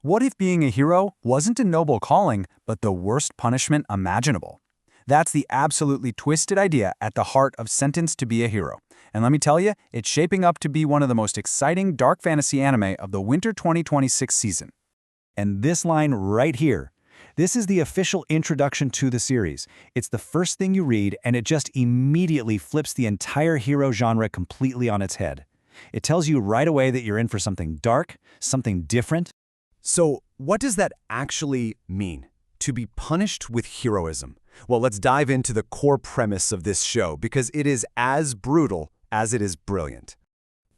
What if being a hero wasn't a noble calling, but the worst punishment imaginable? That's the absolutely twisted idea at the heart of Sentenced to be a Hero. And let me tell you, it's shaping up to be one of the most exciting dark fantasy anime of the winter 2026 season. And this line right here, this is the official introduction to the series. It's the first thing you read, and it just immediately flips the entire hero genre completely on its head. It tells you right away that you're in for something dark, something different. So, what does that actually mean? To be punished with heroism? Well, let's dive into the core premise of this show, because it is as brutal as it is brilliant.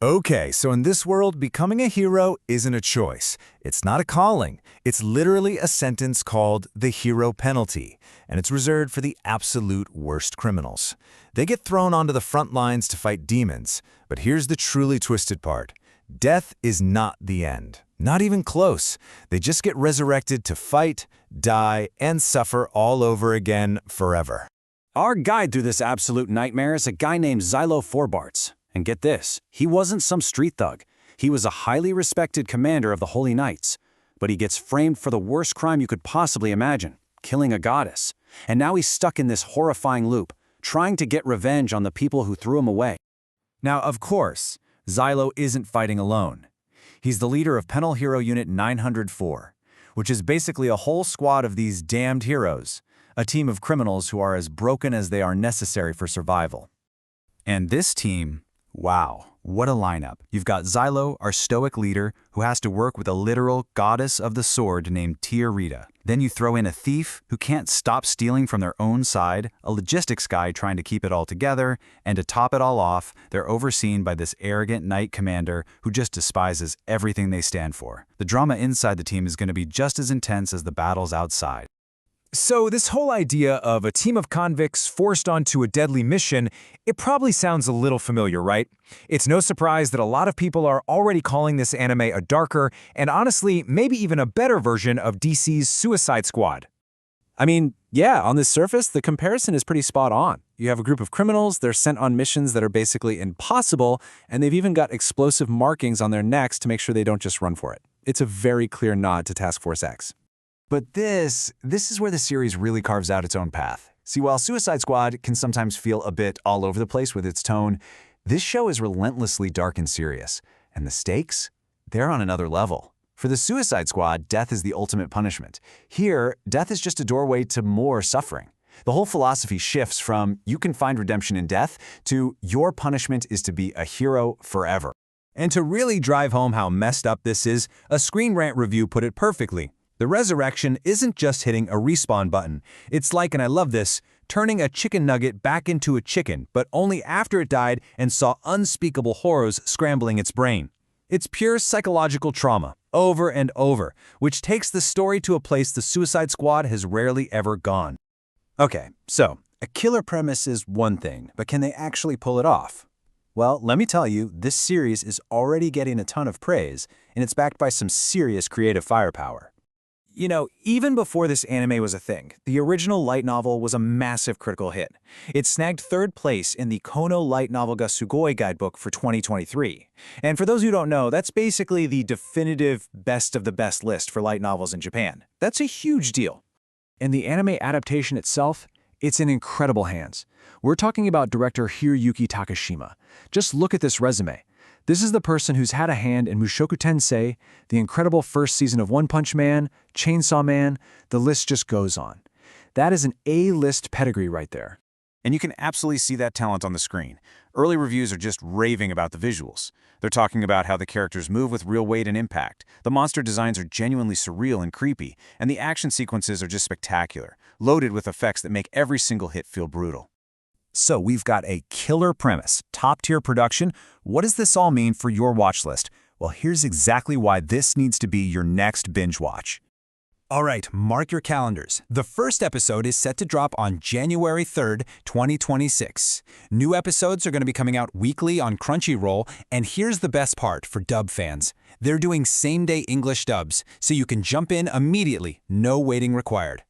Okay, so in this world, becoming a hero isn't a choice. It's not a calling. It's literally a sentence called the hero penalty, and it's reserved for the absolute worst criminals. They get thrown onto the front lines to fight demons, but here's the truly twisted part. Death is not the end. Not even close. They just get resurrected to fight, die, and suffer all over again forever. Our guide through this absolute nightmare is a guy named Xylo Forbartz. And get this, he wasn't some street thug. He was a highly respected commander of the Holy Knights. But he gets framed for the worst crime you could possibly imagine, killing a goddess. And now he's stuck in this horrifying loop, trying to get revenge on the people who threw him away. Now, of course, Xylo isn't fighting alone. He's the leader of Penal Hero Unit 904, which is basically a whole squad of these damned heroes, a team of criminals who are as broken as they are necessary for survival. And this team, wow, what a lineup. You've got Xylo, our stoic leader, who has to work with a literal goddess of the sword named Teoritta. Then you throw in a thief who can't stop stealing from their own side, a logistics guy trying to keep it all together, and to top it all off, they're overseen by this arrogant knight commander who just despises everything they stand for. The drama inside the team is going to be just as intense as the battles outside. So this whole idea of a team of convicts forced onto a deadly mission, it probably sounds a little familiar, right? It's no surprise that a lot of people are already calling this anime a darker, and honestly, maybe even a better version of DC's Suicide Squad. I mean, yeah, on the surface, the comparison is pretty spot on. You have a group of criminals, they're sent on missions that are basically impossible, and they've even got explosive markings on their necks to make sure they don't just run for it. It's a very clear nod to Task Force X. But this is where the series really carves out its own path. See, while Suicide Squad can sometimes feel a bit all over the place with its tone, this show is relentlessly dark and serious. And the stakes? They're on another level. For the Suicide Squad, death is the ultimate punishment. Here, death is just a doorway to more suffering. The whole philosophy shifts from you can find redemption in death to your punishment is to be a hero forever. And to really drive home how messed up this is, a Screen Rant review put it perfectly. The resurrection isn't just hitting a respawn button. It's like, and I love this, turning a chicken nugget back into a chicken, but only after it died and saw unspeakable horrors scrambling its brain. It's pure psychological trauma, over and over, which takes the story to a place the Suicide Squad has rarely ever gone. Okay, so a killer premise is one thing, but can they actually pull it off? Well, let me tell you, this series is already getting a ton of praise, and it's backed by some serious creative firepower. You know, even before this anime was a thing, the original light novel was a massive critical hit. It snagged third place in the Kono Light Novel ga Sugoi guidebook for 2023. And for those who don't know, that's basically the definitive best of the best list for light novels in Japan. That's a huge deal. And the anime adaptation itself, it's in incredible hands. We're talking about director Hiroyuki Takashima. Just look at this resume. This is the person who's had a hand in Mushoku Tensei, the incredible first season of One Punch Man, Chainsaw Man, the list just goes on. That is an A-list pedigree right there. And you can absolutely see that talent on the screen. Early reviews are just raving about the visuals. They're talking about how the characters move with real weight and impact. The monster designs are genuinely surreal and creepy, and the action sequences are just spectacular, loaded with effects that make every single hit feel brutal. So we've got a killer premise, top-tier production. What does this all mean for your watch list? Well, here's exactly why this needs to be your next binge watch. All right, mark your calendars. The first episode is set to drop on January 3rd, 2026. New episodes are going to be coming out weekly on Crunchyroll, and here's the best part for dub fans. They're doing same-day English dubs, so you can jump in immediately, no waiting required.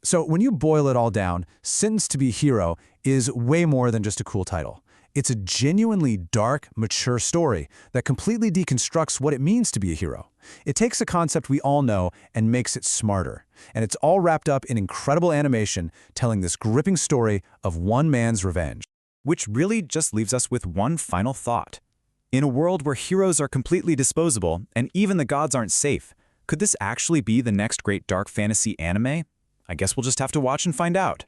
So when you boil it all down, Sentenced to be Hero is way more than just a cool title. It's a genuinely dark, mature story that completely deconstructs what it means to be a hero. It takes a concept we all know and makes it smarter. And it's all wrapped up in incredible animation, telling this gripping story of one man's revenge. Which really just leaves us with one final thought. In a world where heroes are completely disposable and even the gods aren't safe, could this actually be the next great dark fantasy anime? I guess we'll just have to watch and find out.